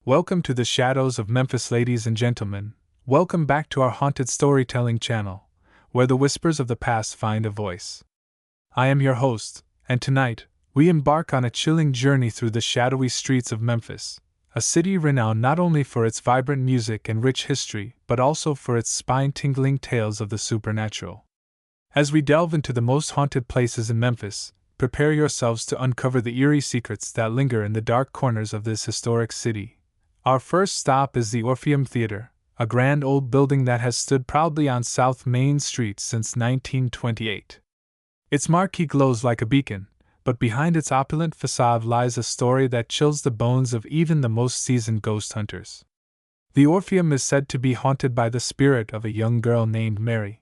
Welcome to the shadows of Memphis, ladies and gentlemen. Welcome back to our haunted storytelling channel, where the whispers of the past find a voice. I am your host, and tonight, we embark on a chilling journey through the shadowy streets of Memphis, a city renowned not only for its vibrant music and rich history, but also for its spine-tingling tales of the supernatural. As we delve into the most haunted places in Memphis, prepare yourselves to uncover the eerie secrets that linger in the dark corners of this historic city. Our first stop is the Orpheum Theatre, a grand old building that has stood proudly on South Main Street since 1928. Its marquee glows like a beacon, but behind its opulent facade lies a story that chills the bones of even the most seasoned ghost hunters. The Orpheum is said to be haunted by the spirit of a young girl named Mary.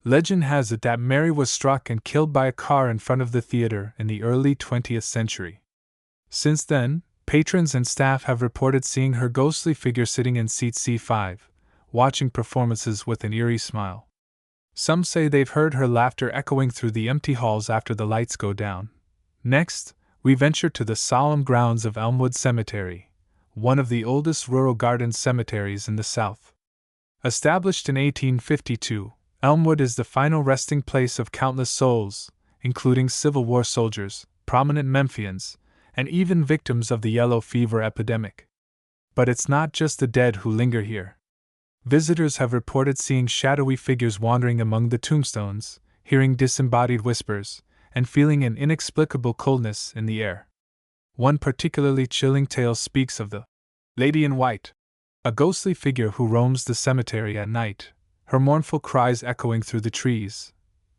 Legend has it that Mary was struck and killed by a car in front of the theater in the early 20th century. Since then, patrons and staff have reported seeing her ghostly figure sitting in seat C5, watching performances with an eerie smile. Some say they've heard her laughter echoing through the empty halls after the lights go down. Next, we venture to the solemn grounds of Elmwood Cemetery, one of the oldest rural garden cemeteries in the South. Established in 1852, Elmwood is the final resting place of countless souls, including Civil War soldiers, prominent Memphians, and even victims of the yellow fever epidemic. But it's not just the dead who linger here. Visitors have reported seeing shadowy figures wandering among the tombstones, hearing disembodied whispers, and feeling an inexplicable coldness in the air. One particularly chilling tale speaks of the Lady in White, a ghostly figure who roams the cemetery at night, her mournful cries echoing through the trees.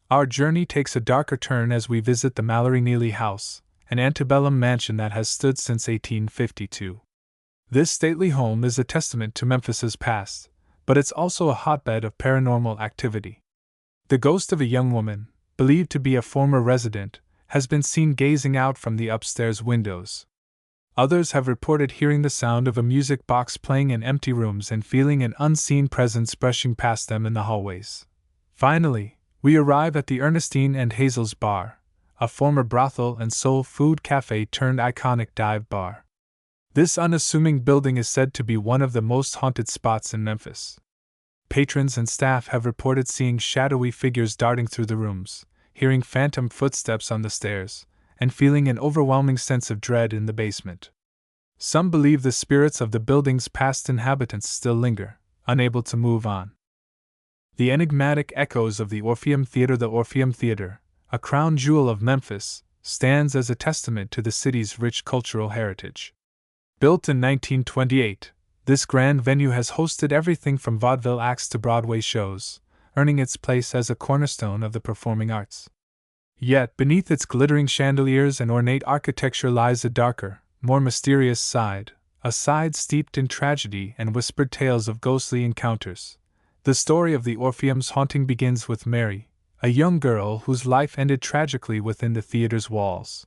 Our journey takes a darker turn as we visit the Mallory Neely House, an antebellum mansion that has stood since 1852. This stately home is a testament to Memphis's past, but it's also a hotbed of paranormal activity. The ghost of a young woman, believed to be a former resident, has been seen gazing out from the upstairs windows. Others have reported hearing the sound of a music box playing in empty rooms and feeling an unseen presence brushing past them in the hallways. Finally, we arrive at the Ernestine and Hazel's Bar, a former brothel and soul food cafe turned iconic dive bar. This unassuming building is said to be one of the most haunted spots in Memphis. Patrons and staff have reported seeing shadowy figures darting through the rooms, hearing phantom footsteps on the stairs, and feeling an overwhelming sense of dread in the basement. Some believe the spirits of the building's past inhabitants still linger, unable to move on. The enigmatic echoes of the Orpheum Theatre. The Orpheum Theatre, a crown jewel of Memphis, stands as a testament to the city's rich cultural heritage. Built in 1928, this grand venue has hosted everything from vaudeville acts to Broadway shows, earning its place as a cornerstone of the performing arts. Yet, beneath its glittering chandeliers and ornate architecture lies a darker, more mysterious side, a side steeped in tragedy and whispered tales of ghostly encounters. The story of the Orpheum's haunting begins with Mary, a young girl whose life ended tragically within the theater's walls.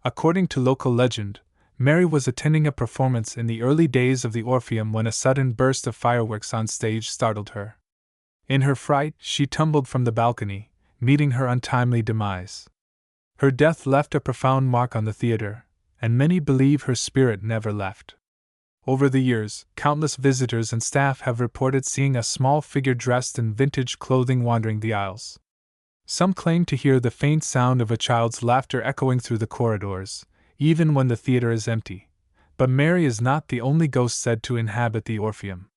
According to local legend, Mary was attending a performance in the early days of the Orpheum when a sudden burst of fireworks on stage startled her. In her fright, she tumbled from the balcony, meeting her untimely demise. Her death left a profound mark on the theater, and many believe her spirit never left. Over the years, countless visitors and staff have reported seeing a small figure dressed in vintage clothing wandering the aisles. Some claim to hear the faint sound of a child's laughter echoing through the corridors, even when the theater is empty. But Mary is not the only ghost said to inhabit the Orpheum.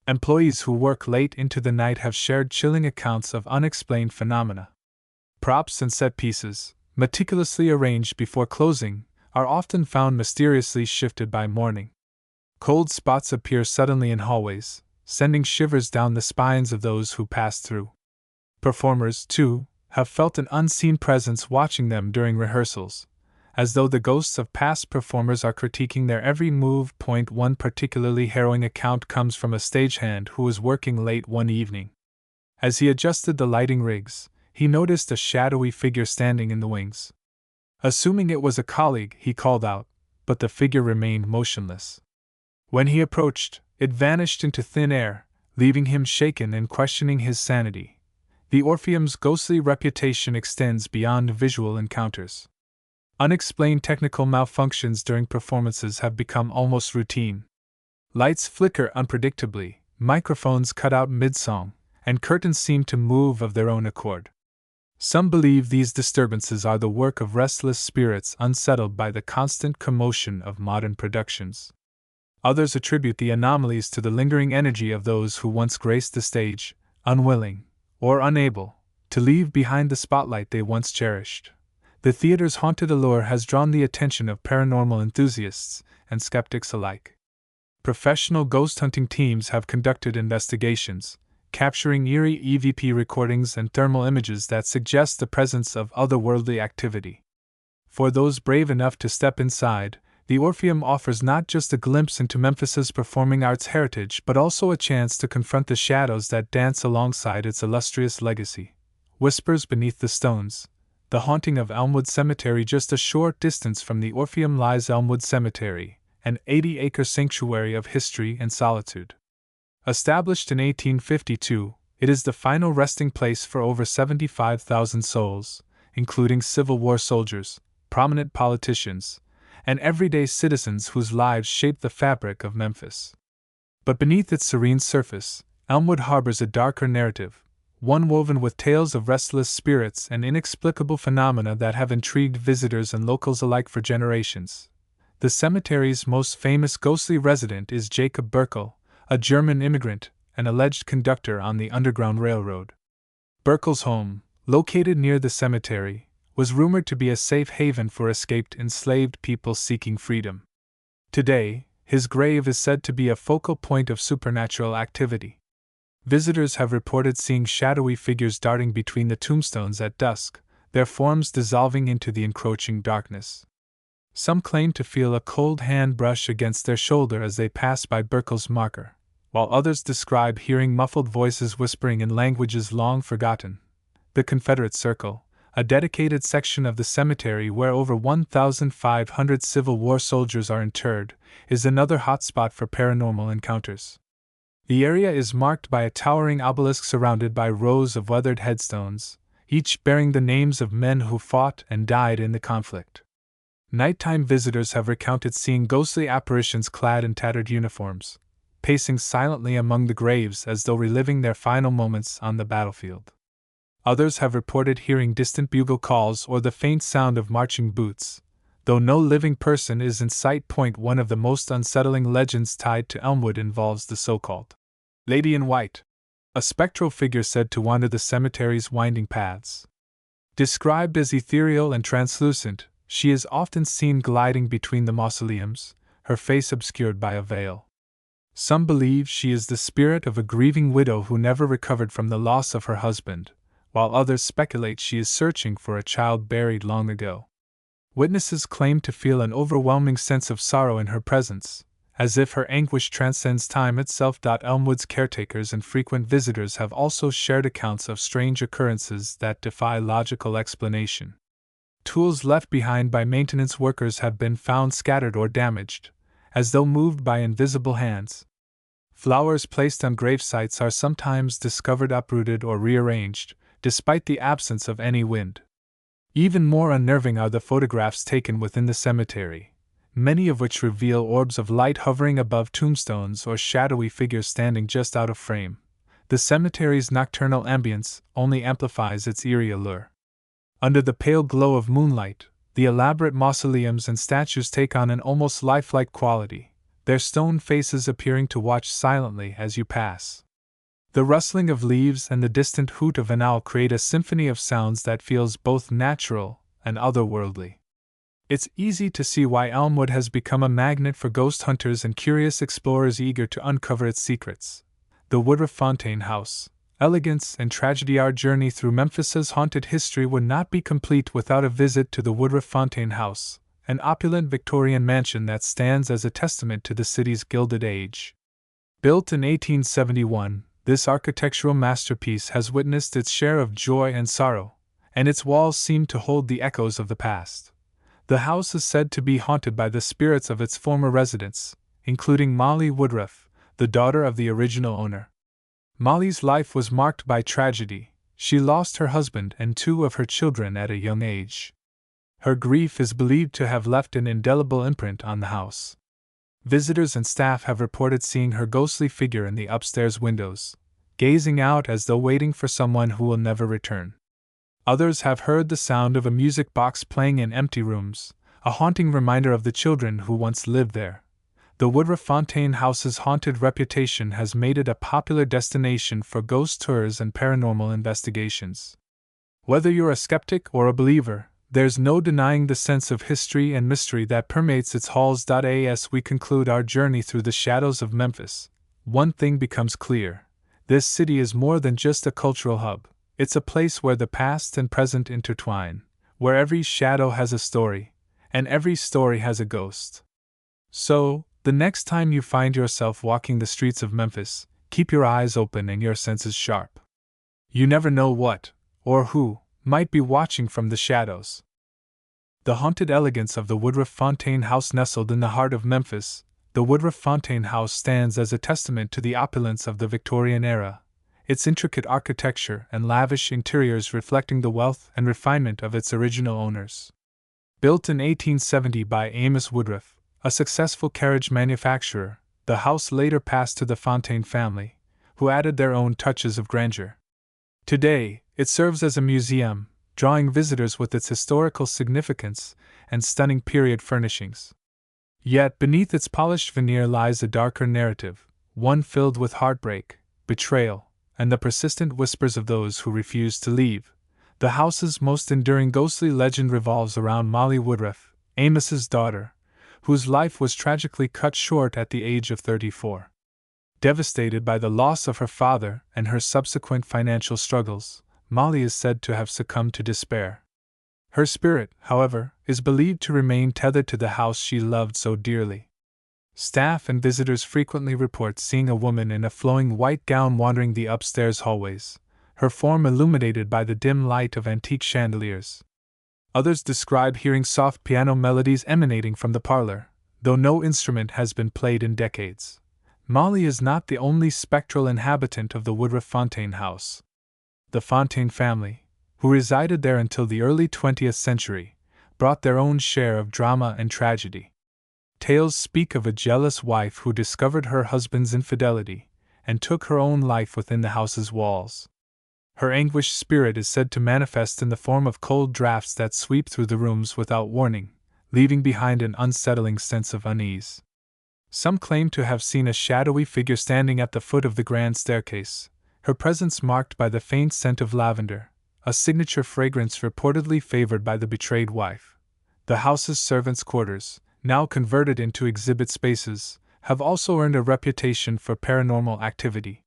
Employees who work late into the night have shared chilling accounts of unexplained phenomena. Props and set pieces, meticulously arranged before closing, are often found mysteriously shifted by morning. Cold spots appear suddenly in hallways, sending shivers down the spines of those who pass through. Performers, too, have felt an unseen presence watching them during rehearsals, as though the ghosts of past performers are critiquing their every move. One particularly harrowing account comes from a stagehand who was working late one evening. As he adjusted the lighting rigs, he noticed a shadowy figure standing in the wings. Assuming it was a colleague, he called out, but the figure remained motionless. When he approached, it vanished into thin air, leaving him shaken and questioning his sanity. The Orpheum's ghostly reputation extends beyond visual encounters. Unexplained technical malfunctions during performances have become almost routine. Lights flicker unpredictably, microphones cut out mid-song, and curtains seem to move of their own accord. Some believe these disturbances are the work of restless spirits unsettled by the constant commotion of modern productions. Others attribute the anomalies to the lingering energy of those who once graced the stage, unwilling, or unable, to leave behind the spotlight they once cherished. The theater's haunted allure has drawn the attention of paranormal enthusiasts and skeptics alike. Professional ghost hunting teams have conducted investigations, capturing eerie EVP recordings and thermal images that suggest the presence of otherworldly activity. For those brave enough to step inside, the Orpheum offers not just a glimpse into Memphis's performing arts heritage but also a chance to confront the shadows that dance alongside its illustrious legacy. Whispers Beneath the Stones. The haunting of Elmwood Cemetery. Just a short distance from the Orpheum lies Elmwood Cemetery, an 80-acre sanctuary of history and solitude. Established in 1852, it is the final resting place for over 75,000 souls, including Civil War soldiers, prominent politicians, and everyday citizens whose lives shaped the fabric of Memphis. But beneath its serene surface, Elmwood harbors a darker narrative, one woven with tales of restless spirits and inexplicable phenomena that have intrigued visitors and locals alike for generations. The cemetery's most famous ghostly resident is Jacob Burkel, a German immigrant, an alleged conductor on the Underground Railroad. Burkel's home, located near the cemetery, was rumored to be a safe haven for escaped enslaved people seeking freedom. Today, his grave is said to be a focal point of supernatural activity. Visitors have reported seeing shadowy figures darting between the tombstones at dusk, their forms dissolving into the encroaching darkness. Some claim to feel a cold hand brush against their shoulder as they pass by Burkel's marker, while others describe hearing muffled voices whispering in languages long forgotten. The Confederate Circle, a dedicated section of the cemetery where over 1,500 Civil War soldiers are interred, is another hotspot for paranormal encounters. The area is marked by a towering obelisk surrounded by rows of weathered headstones, each bearing the names of men who fought and died in the conflict. Nighttime visitors have recounted seeing ghostly apparitions clad in tattered uniforms, pacing silently among the graves as though reliving their final moments on the battlefield. Others have reported hearing distant bugle calls or the faint sound of marching boots, though no living person is in sight. One of the most unsettling legends tied to Elmwood involves the so-called Lady in White, a spectral figure said to wander the cemetery's winding paths. Described as ethereal and translucent, she is often seen gliding between the mausoleums, her face obscured by a veil. Some believe she is the spirit of a grieving widow who never recovered from the loss of her husband, while others speculate she is searching for a child buried long ago. Witnesses claim to feel an overwhelming sense of sorrow in her presence, as if her anguish transcends time itself. Elmwood's caretakers and frequent visitors have also shared accounts of strange occurrences that defy logical explanation. Tools left behind by maintenance workers have been found scattered or damaged, as though moved by invisible hands. Flowers placed on gravesites are sometimes discovered uprooted or rearranged, despite the absence of any wind. Even more unnerving are the photographs taken within the cemetery, many of which reveal orbs of light hovering above tombstones or shadowy figures standing just out of frame. The cemetery's nocturnal ambience only amplifies its eerie allure. Under the pale glow of moonlight, the elaborate mausoleums and statues take on an almost lifelike quality, their stone faces appearing to watch silently as you pass. The rustling of leaves and the distant hoot of an owl create a symphony of sounds that feels both natural and otherworldly. It's easy to see why Elmwood has become a magnet for ghost hunters and curious explorers eager to uncover its secrets. The Woodruff Fontaine House, elegance and tragedy. Our journey through Memphis's haunted history would not be complete without a visit to the Woodruff Fontaine House, an opulent Victorian mansion that stands as a testament to the city's Gilded Age. Built in 1871, this architectural masterpiece has witnessed its share of joy and sorrow, and its walls seem to hold the echoes of the past. The house is said to be haunted by the spirits of its former residents, including Molly Woodruff, the daughter of the original owner. Molly's life was marked by tragedy. She lost her husband and 2 of her children at a young age. Her grief is believed to have left an indelible imprint on the house. Visitors and staff have reported seeing her ghostly figure in the upstairs windows, gazing out as though waiting for someone who will never return. Others have heard the sound of a music box playing in empty rooms, a haunting reminder of the children who once lived there. The Woodruff Fontaine House's haunted reputation has made it a popular destination for ghost tours and paranormal investigations. Whether you're a skeptic or a believer, there's no denying the sense of history and mystery that permeates its halls. As we conclude our journey through the shadows of Memphis, one thing becomes clear: this city is more than just a cultural hub. It's a place where the past and present intertwine, where every shadow has a story, and every story has a ghost. So, the next time you find yourself walking the streets of Memphis, keep your eyes open and your senses sharp. You never know what, or who, might be watching from the shadows. The haunted elegance of the Woodruff Fontaine House. Nestled in the heart of Memphis, the Woodruff Fontaine House stands as a testament to the opulence of the Victorian era, its intricate architecture and lavish interiors reflecting the wealth and refinement of its original owners. Built in 1870 by Amos Woodruff, a successful carriage manufacturer, the house later passed to the Fontaine family, who added their own touches of grandeur. Today, it serves as a museum, drawing visitors with its historical significance and stunning period furnishings. Yet beneath its polished veneer lies a darker narrative, one filled with heartbreak, betrayal, and the persistent whispers of those who refuse to leave. The house's most enduring ghostly legend revolves around Molly Woodruff, Amos's daughter, whose life was tragically cut short at the age of 34. Devastated by the loss of her father and her subsequent financial struggles, Molly is said to have succumbed to despair. Her spirit, however, is believed to remain tethered to the house she loved so dearly. Staff and visitors frequently report seeing a woman in a flowing white gown wandering the upstairs hallways, her form illuminated by the dim light of antique chandeliers. Others describe hearing soft piano melodies emanating from the parlor, though no instrument has been played in decades. Molly is not the only spectral inhabitant of the Woodruff Fontaine House. The Fontaine family, who resided there until the early 20th century, brought their own share of drama and tragedy. Tales speak of a jealous wife who discovered her husband's infidelity and took her own life within the house's walls. Her anguished spirit is said to manifest in the form of cold drafts that sweep through the rooms without warning, leaving behind an unsettling sense of unease. Some claim to have seen a shadowy figure standing at the foot of the grand staircase, her presence marked by the faint scent of lavender, a signature fragrance reportedly favored by the betrayed wife. The house's servants' quarters, now converted into exhibit spaces, have also earned a reputation for paranormal activity.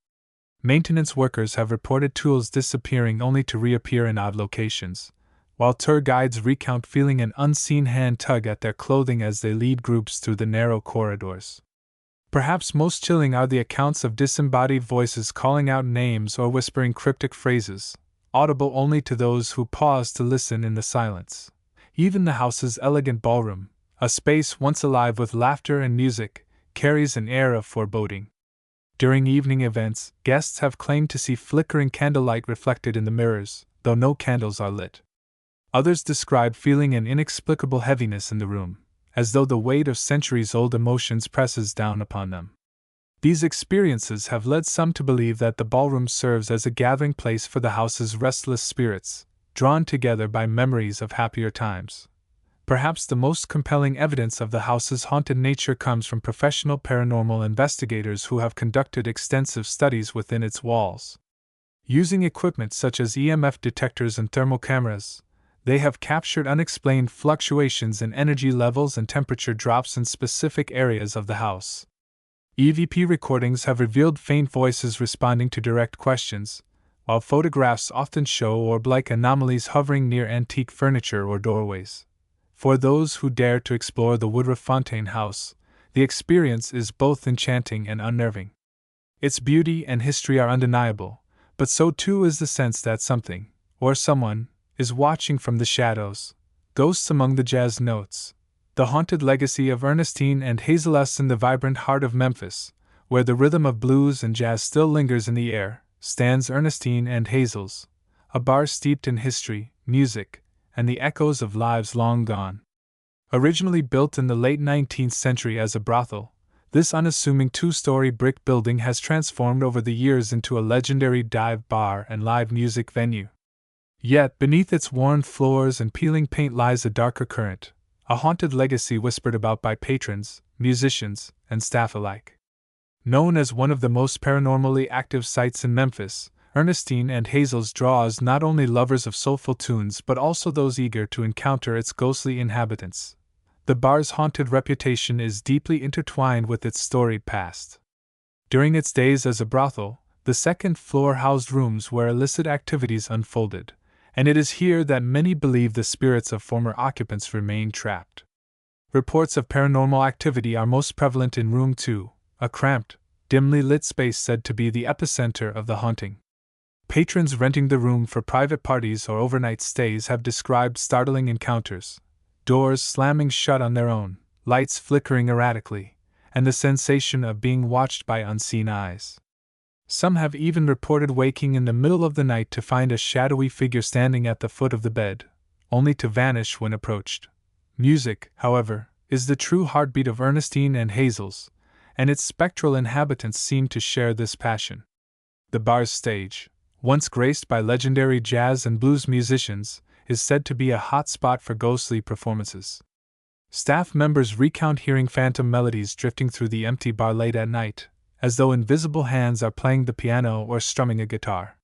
Maintenance workers have reported tools disappearing only to reappear in odd locations, while tour guides recount feeling an unseen hand tug at their clothing as they lead groups through the narrow corridors. Perhaps most chilling are the accounts of disembodied voices calling out names or whispering cryptic phrases, audible only to those who pause to listen in the silence. Even the house's elegant ballroom, a space once alive with laughter and music, carries an air of foreboding. During evening events, guests have claimed to see flickering candlelight reflected in the mirrors, though no candles are lit. Others describe feeling an inexplicable heaviness in the room, as though the weight of centuries-old emotions presses down upon them. These experiences have led some to believe that the ballroom serves as a gathering place for the house's restless spirits, drawn together by memories of happier times. Perhaps the most compelling evidence of the house's haunted nature comes from professional paranormal investigators who have conducted extensive studies within its walls. Using equipment such as EMF detectors and thermal cameras, they have captured unexplained fluctuations in energy levels and temperature drops in specific areas of the house. EVP recordings have revealed faint voices responding to direct questions, while photographs often show orb-like anomalies hovering near antique furniture or doorways. For those who dare to explore the Woodruff Fontaine House, the experience is both enchanting and unnerving. Its beauty and history are undeniable, but so too is the sense that something, or someone, is watching from the shadows. Ghosts among the jazz notes. The haunted legacy of Ernestine and Hazel's in the vibrant heart of Memphis, where the rhythm of blues and jazz still lingers in the air, stands Ernestine and Hazel's, a bar steeped in history, music, and the echoes of lives long gone. Originally built in the late 19th century as a brothel, This unassuming two-story brick building has transformed over the years into a legendary dive bar and live music venue. Yet, beneath its worn floors and peeling paint lies a darker current, a haunted legacy whispered about by patrons, musicians, and staff alike. Known as one of the most paranormally active sites in Memphis, Ernestine and Hazel's draws not only lovers of soulful tunes but also those eager to encounter its ghostly inhabitants. The bar's haunted reputation is deeply intertwined with its storied past. During its days as a brothel, the second floor housed rooms where illicit activities unfolded, and it is here that many believe the spirits of former occupants remain trapped. Reports of paranormal activity are most prevalent in Room 2, a cramped, dimly lit space said to be the epicenter of the haunting. Patrons renting the room for private parties or overnight stays have described startling encounters, doors slamming shut on their own, lights flickering erratically, and the sensation of being watched by unseen eyes. Some have even reported waking in the middle of the night to find a shadowy figure standing at the foot of the bed, only to vanish when approached. Music, however, is the true heartbeat of Ernestine and Hazel's, and its spectral inhabitants seem to share this passion. The bar's stage, once graced by legendary jazz and blues musicians, is said to be a hot spot for ghostly performances. Staff members recount hearing phantom melodies drifting through the empty bar late at night, as though invisible hands are playing the piano or strumming a guitar.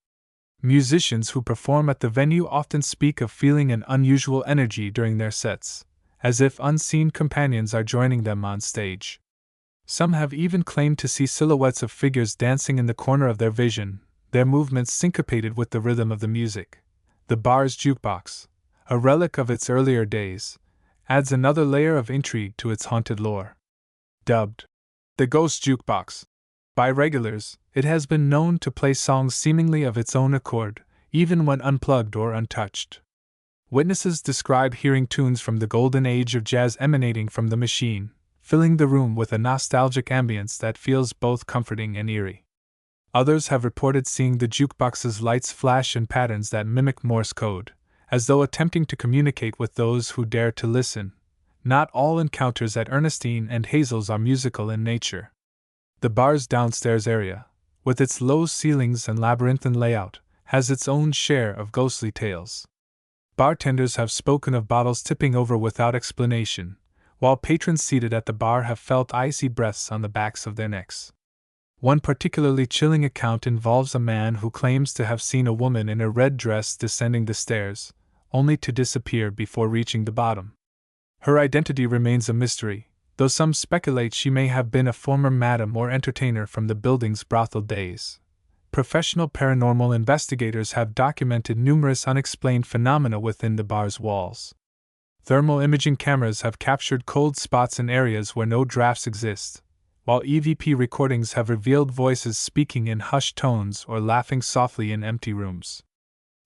Musicians who perform at the venue often speak of feeling an unusual energy during their sets, as if unseen companions are joining them on stage. Some have even claimed to see silhouettes of figures dancing in the corner of their vision, their movements syncopated with the rhythm of the music. The bar's jukebox, a relic of its earlier days, adds another layer of intrigue to its haunted lore. Dubbed the Ghost Jukebox by regulars, it has been known to play songs seemingly of its own accord, even when unplugged or untouched. Witnesses describe hearing tunes from the golden age of jazz emanating from the machine, filling the room with a nostalgic ambience that feels both comforting and eerie. Others have reported seeing the jukebox's lights flash in patterns that mimic Morse code, as though attempting to communicate with those who dare to listen. Not all encounters at Ernestine and Hazel's are musical in nature. The bar's downstairs area, with its low ceilings and labyrinthine layout, has its own share of ghostly tales. Bartenders have spoken of bottles tipping over without explanation, while patrons seated at the bar have felt icy breaths on the backs of their necks. One particularly chilling account involves a man who claims to have seen a woman in a red dress descending the stairs, only to disappear before reaching the bottom. Her identity remains a mystery, though some speculate she may have been a former madam or entertainer from the building's brothel days. Professional paranormal investigators have documented numerous unexplained phenomena within the bar's walls. Thermal imaging cameras have captured cold spots in areas where no drafts exist, while EVP recordings have revealed voices speaking in hushed tones or laughing softly in empty rooms.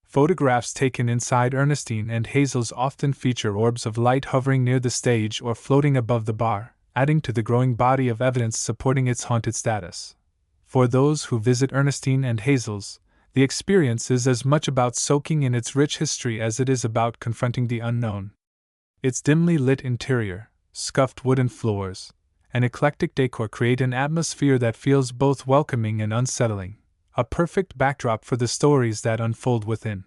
Photographs taken inside Ernestine and Hazel's often feature orbs of light hovering near the stage or floating above the bar, adding to the growing body of evidence supporting its haunted status. For those who visit Ernestine and Hazel's, the experience is as much about soaking in its rich history as it is about confronting the unknown. Its dimly lit interior, scuffed wooden floors, and eclectic decor create an atmosphere that feels both welcoming and unsettling, a perfect backdrop for the stories that unfold within.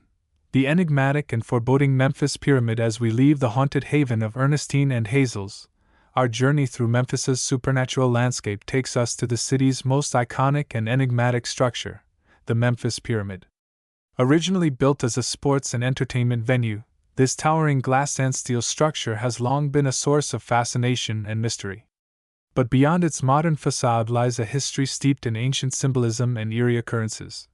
The enigmatic and foreboding Memphis Pyramid. As we leave the haunted haven of Ernestine and Hazel's, our journey through Memphis's supernatural landscape takes us to the city's most iconic and enigmatic structure, the Memphis Pyramid. Originally built as a sports and entertainment venue, this towering glass and steel structure has long been a source of fascination and mystery. But beyond its modern facade lies a history steeped in ancient symbolism and eerie occurrences.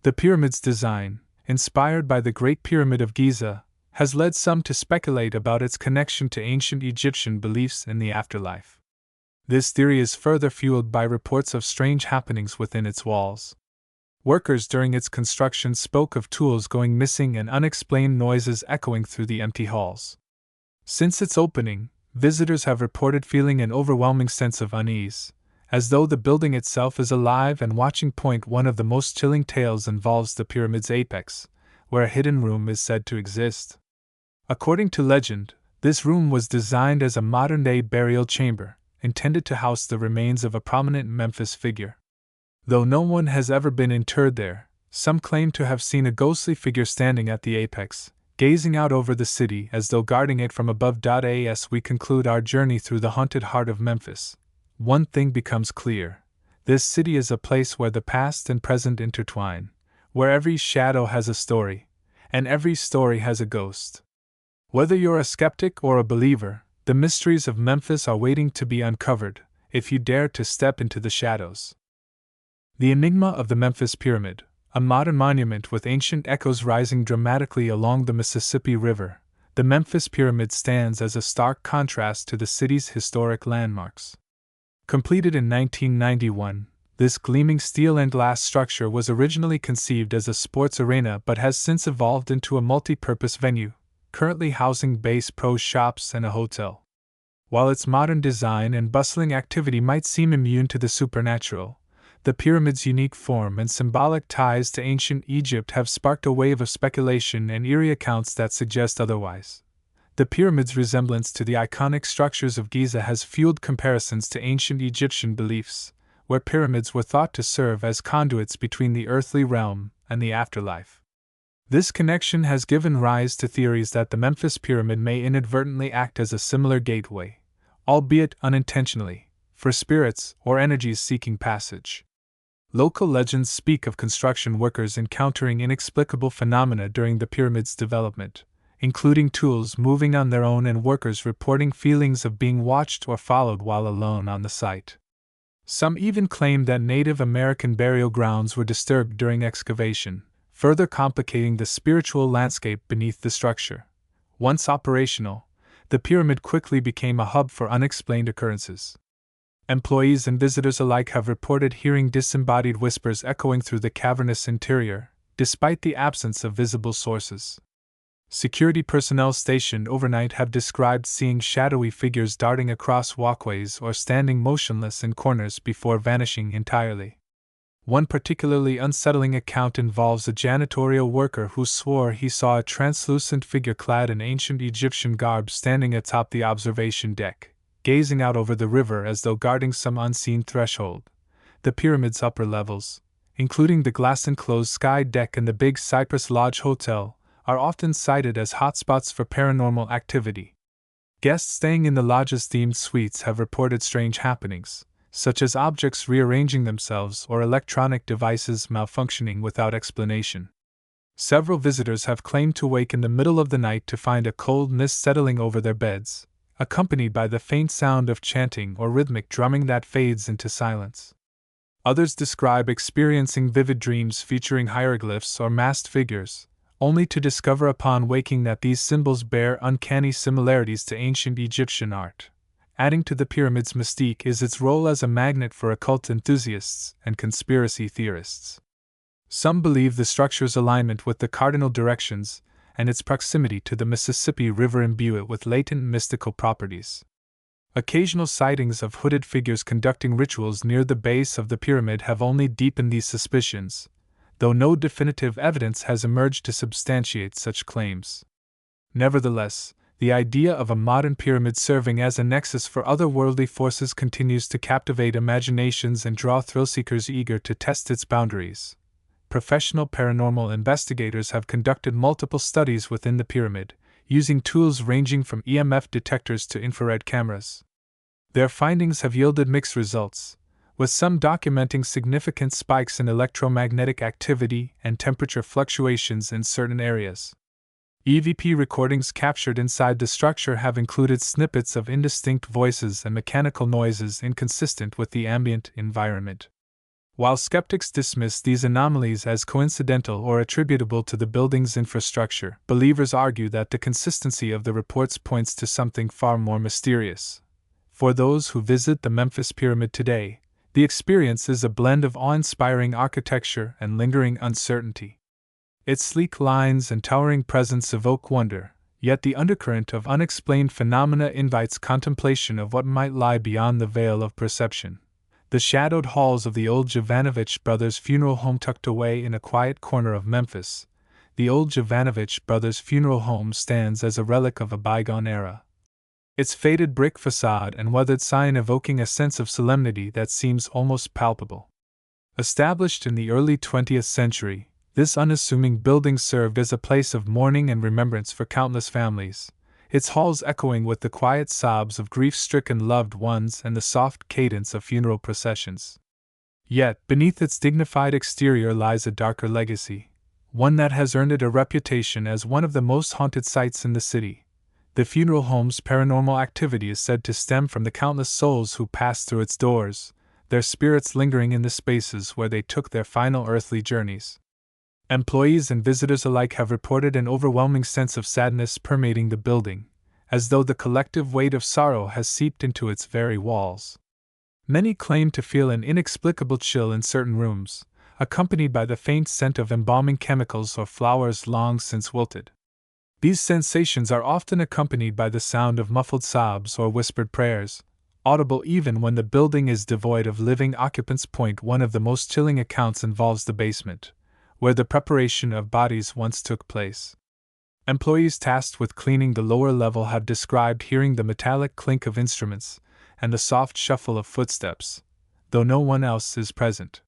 The pyramid's design, inspired by the Great Pyramid of Giza, has led some to speculate about its connection to ancient Egyptian beliefs in the afterlife. This theory is further fueled by reports of strange happenings within its walls. Workers during its construction spoke of tools going missing and unexplained noises echoing through the empty halls. Since its opening, visitors have reported feeling an overwhelming sense of unease, as though the building itself is alive and watching. One of the most chilling tales involves the pyramid's apex, where a hidden room is said to exist. According to legend, this room was designed as a modern-day burial chamber, intended to house the remains of a prominent Memphis figure. Though no one has ever been interred there, some claim to have seen a ghostly figure standing at the apex, gazing out over the city as though guarding it from above. As we conclude our journey through the haunted heart of Memphis, one thing becomes clear. This city is a place where the past and present intertwine, where every shadow has a story, and every story has a ghost. Whether you're a skeptic or a believer, the mysteries of Memphis are waiting to be uncovered, if you dare to step into the shadows. The enigma of the Memphis Pyramid, a modern monument with ancient echoes rising dramatically along the Mississippi River, the Memphis Pyramid stands as a stark contrast to the city's historic landmarks. Completed in 1991, this gleaming steel and glass structure was originally conceived as a sports arena but has since evolved into a multi-purpose venue, currently housing Bass Pro Shops and a hotel. While its modern design and bustling activity might seem immune to the supernatural, the pyramid's unique form and symbolic ties to ancient Egypt have sparked a wave of speculation and eerie accounts that suggest otherwise. The pyramid's resemblance to the iconic structures of Giza has fueled comparisons to ancient Egyptian beliefs, where pyramids were thought to serve as conduits between the earthly realm and the afterlife. This connection has given rise to theories that the Memphis Pyramid may inadvertently act as a similar gateway, albeit unintentionally, for spirits or energies seeking passage. Local legends speak of construction workers encountering inexplicable phenomena during the pyramid's development, including tools moving on their own and workers reporting feelings of being watched or followed while alone on the site. Some even claim that Native American burial grounds were disturbed during excavation, further complicating the spiritual landscape beneath the structure. Once operational, the pyramid quickly became a hub for unexplained occurrences. Employees and visitors alike have reported hearing disembodied whispers echoing through the cavernous interior, despite the absence of visible sources. Security personnel stationed overnight have described seeing shadowy figures darting across walkways or standing motionless in corners before vanishing entirely. One particularly unsettling account involves a janitorial worker who swore he saw a translucent figure clad in ancient Egyptian garb standing atop the observation deck, gazing out over the river as though guarding some unseen threshold. The pyramid's upper levels, including the glass-enclosed sky deck and the Big Cypress Lodge Hotel, are often cited as hotspots for paranormal activity. Guests staying in the lodge's themed suites have reported strange happenings, such as objects rearranging themselves or electronic devices malfunctioning without explanation. Several visitors have claimed to wake in the middle of the night to find a cold mist settling over their beds, accompanied by the faint sound of chanting or rhythmic drumming that fades into silence. Others describe experiencing vivid dreams featuring hieroglyphs or masked figures, only to discover upon waking that these symbols bear uncanny similarities to ancient Egyptian art. Adding to the pyramid's mystique is its role as a magnet for occult enthusiasts and conspiracy theorists. Some believe the structure's alignment with the cardinal directions and its proximity to the Mississippi River imbue it with latent mystical properties. Occasional sightings of hooded figures conducting rituals near the base of the pyramid have only deepened these suspicions, though no definitive evidence has emerged to substantiate such claims. Nevertheless, the idea of a modern pyramid serving as a nexus for otherworldly forces continues to captivate imaginations and draw thrill-seekers eager to test its boundaries. Professional paranormal investigators have conducted multiple studies within the pyramid, using tools ranging from EMF detectors to infrared cameras. Their findings have yielded mixed results, with some documenting significant spikes in electromagnetic activity and temperature fluctuations in certain areas. EVP recordings captured inside the structure have included snippets of indistinct voices and mechanical noises inconsistent with the ambient environment. While skeptics dismiss these anomalies as coincidental or attributable to the building's infrastructure, believers argue that the consistency of the reports points to something far more mysterious. For those who visit the Memphis Pyramid today, the experience is a blend of awe-inspiring architecture and lingering uncertainty. Its sleek lines and towering presence evoke wonder, yet the undercurrent of unexplained phenomena invites contemplation of what might lie beyond the veil of perception. The shadowed halls of the old Jovanovich Brothers Funeral Home tucked away in a quiet corner of Memphis, the old Jovanovich Brothers Funeral Home stands as a relic of a bygone era. its faded brick facade and weathered sign evoking a sense of solemnity that seems almost palpable. Established in the early 20th century, this unassuming building served as a place of mourning and remembrance for countless families, its halls echoing with the quiet sobs of grief-stricken loved ones and the soft cadence of funeral processions. Yet, beneath its dignified exterior lies a darker legacy, one that has earned it a reputation as one of the most haunted sites in the city. The funeral home's paranormal activity is said to stem from the countless souls who passed through its doors, their spirits lingering in the spaces where they took their final earthly journeys. Employees and visitors alike have reported an overwhelming sense of sadness permeating the building, as though the collective weight of sorrow has seeped into its very walls. Many claim to feel an inexplicable chill in certain rooms, accompanied by the faint scent of embalming chemicals or flowers long since wilted. These sensations are often accompanied by the sound of muffled sobs or whispered prayers, audible even when the building is devoid of living occupants. One of the most chilling accounts involves the basement, where the preparation of bodies once took place. Employees tasked with cleaning the lower level have described hearing the metallic clink of instruments and the soft shuffle of footsteps, though no one else is present.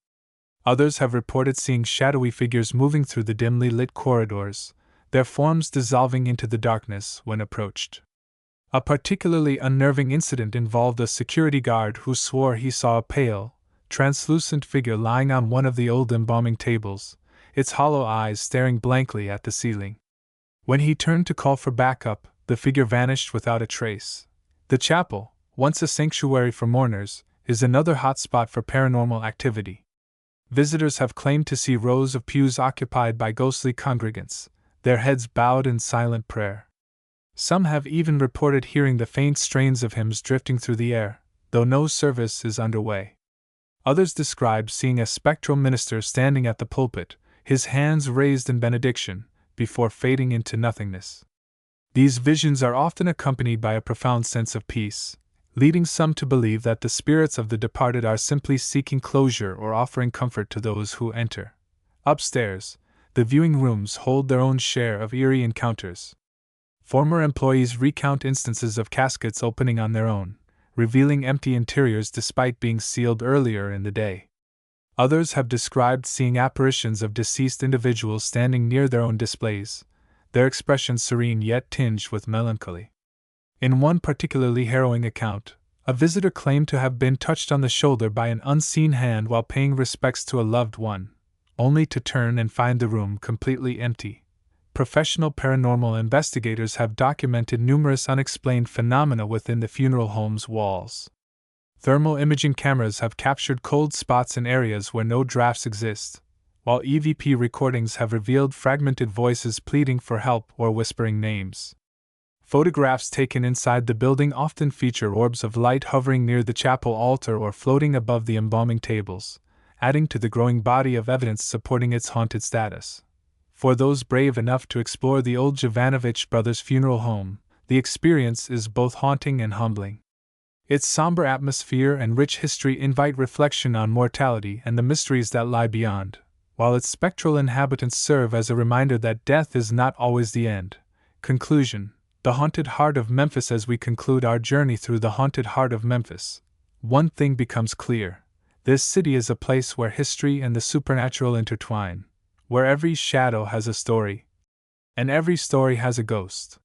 Others have reported seeing shadowy figures moving through the dimly lit corridors, their forms dissolving into the darkness when approached. A particularly unnerving incident involved a security guard who swore he saw a pale, translucent figure lying on one of the old embalming tables, its hollow eyes staring blankly at the ceiling. When he turned to call for backup, the figure vanished without a trace. The chapel, once a sanctuary for mourners, is another hotspot for paranormal activity. Visitors have claimed to see rows of pews occupied by ghostly congregants, their heads bowed in silent prayer. Some have even reported hearing the faint strains of hymns drifting through the air, though no service is underway. Others describe seeing a spectral minister standing at the pulpit, his hands raised in benediction, before fading into nothingness. These visions are often accompanied by a profound sense of peace, leading some to believe that the spirits of the departed are simply seeking closure or offering comfort to those who enter. Upstairs, the viewing rooms hold their own share of eerie encounters. Former employees recount instances of caskets opening on their own, revealing empty interiors despite being sealed earlier in the day. Others have described seeing apparitions of deceased individuals standing near their own displays, their expressions serene yet tinged with melancholy. In one particularly harrowing account, a visitor claimed to have been touched on the shoulder by an unseen hand while paying respects to a loved one, only to turn and find the room completely empty. Professional paranormal investigators have documented numerous unexplained phenomena within the funeral home's walls. Thermal imaging cameras have captured cold spots in areas where no drafts exist, while EVP recordings have revealed fragmented voices pleading for help or whispering names. Photographs taken inside the building often feature orbs of light hovering near the chapel altar or floating above the embalming tables, adding to the growing body of evidence supporting its haunted status. For those brave enough to explore the old Jovanovich brothers' funeral home, the experience is both haunting and humbling. Its somber atmosphere and rich history invite reflection on mortality and the mysteries that lie beyond, while its spectral inhabitants serve as a reminder that death is not always the end. Conclusion: the haunted heart of Memphis. As we conclude our journey through the haunted heart of Memphis, one thing becomes clear: this city is a place where history and the supernatural intertwine, where every shadow has a story, and every story has a ghost.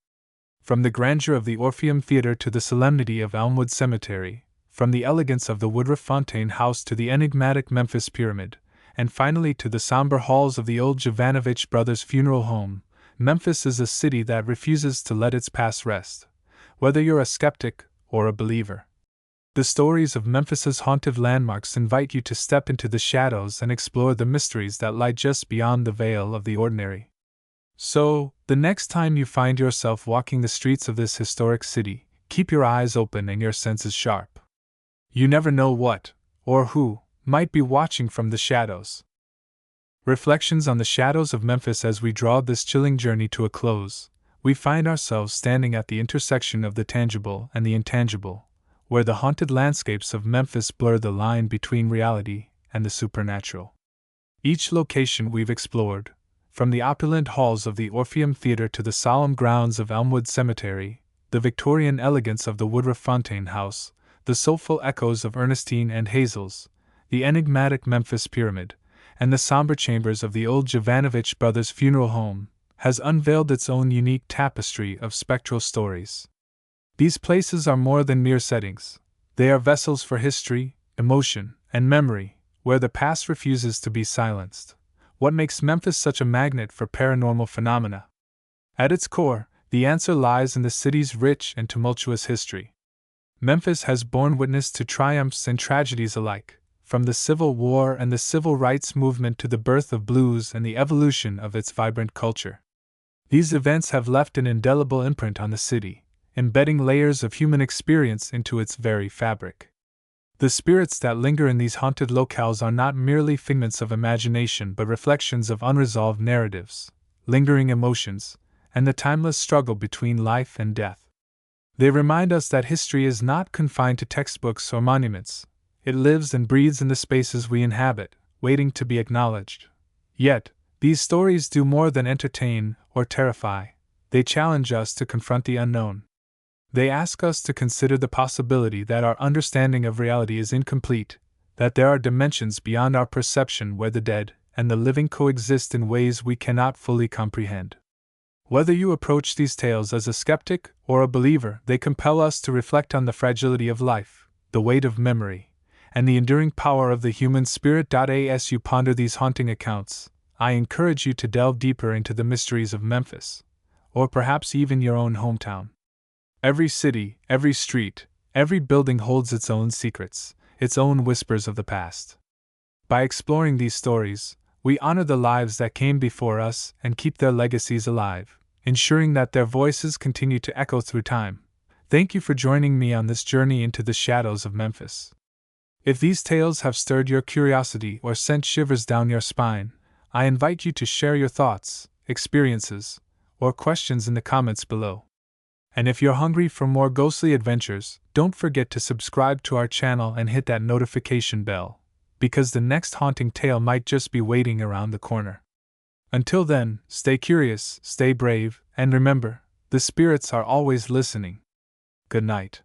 From the grandeur of the Orpheum Theatre to the solemnity of Elmwood Cemetery, from the elegance of the Woodruff Fontaine House to the enigmatic Memphis Pyramid, and finally to the somber halls of the old Jovanovich brothers' funeral home, Memphis is a city that refuses to let its past rest, whether you're a skeptic or a believer. The stories of Memphis's haunted landmarks invite you to step into the shadows and explore the mysteries that lie just beyond the veil of the ordinary. So, the next time you find yourself walking the streets of this historic city, keep your eyes open and your senses sharp. You never know what, or who, might be watching from the shadows. Reflections on the shadows of Memphis. As we draw this chilling journey to a close, we find ourselves standing at the intersection of the tangible and the intangible, where the haunted landscapes of Memphis blur the line between reality and the supernatural. Each location we've explored, from the opulent halls of the Orpheum Theatre to the solemn grounds of Elmwood Cemetery, the Victorian elegance of the Woodruff Fontaine House, the soulful echoes of Ernestine and Hazel's, the enigmatic Memphis Pyramid, and the somber chambers of the old Jovanovich Brothers Funeral Home, has unveiled its own unique tapestry of spectral stories. These places are more than mere settings. They are vessels for history, emotion, and memory, where the past refuses to be silenced. What makes Memphis such a magnet for paranormal phenomena? At its core, the answer lies in the city's rich and tumultuous history. Memphis has borne witness to triumphs and tragedies alike, from the Civil War and the Civil Rights Movement to the birth of blues and the evolution of its vibrant culture. These events have left an indelible imprint on the city, embedding layers of human experience into its very fabric. The spirits that linger in these haunted locales are not merely figments of imagination but reflections of unresolved narratives, lingering emotions, and the timeless struggle between life and death. They remind us that history is not confined to textbooks or monuments. It lives and breathes in the spaces we inhabit, waiting to be acknowledged. Yet, these stories do more than entertain or terrify. They challenge us to confront the unknown. They ask us to consider the possibility that our understanding of reality is incomplete, that there are dimensions beyond our perception where the dead and the living coexist in ways we cannot fully comprehend. Whether you approach these tales as a skeptic or a believer, they compel us to reflect on the fragility of life, the weight of memory, and the enduring power of the human spirit. As you ponder these haunting accounts, I encourage you to delve deeper into the mysteries of Memphis, or perhaps even your own hometown. Every city, every street, every building holds its own secrets, its own whispers of the past. By exploring these stories, we honor the lives that came before us and keep their legacies alive, ensuring that their voices continue to echo through time. Thank you for joining me on this journey into the shadows of Memphis. If these tales have stirred your curiosity or sent shivers down your spine, I invite you to share your thoughts, experiences, or questions in the comments below. And if you're hungry for more ghostly adventures, don't forget to subscribe to our channel and hit that notification bell, because the next haunting tale might just be waiting around the corner. Until then, stay curious, stay brave, and remember, the spirits are always listening. Good night.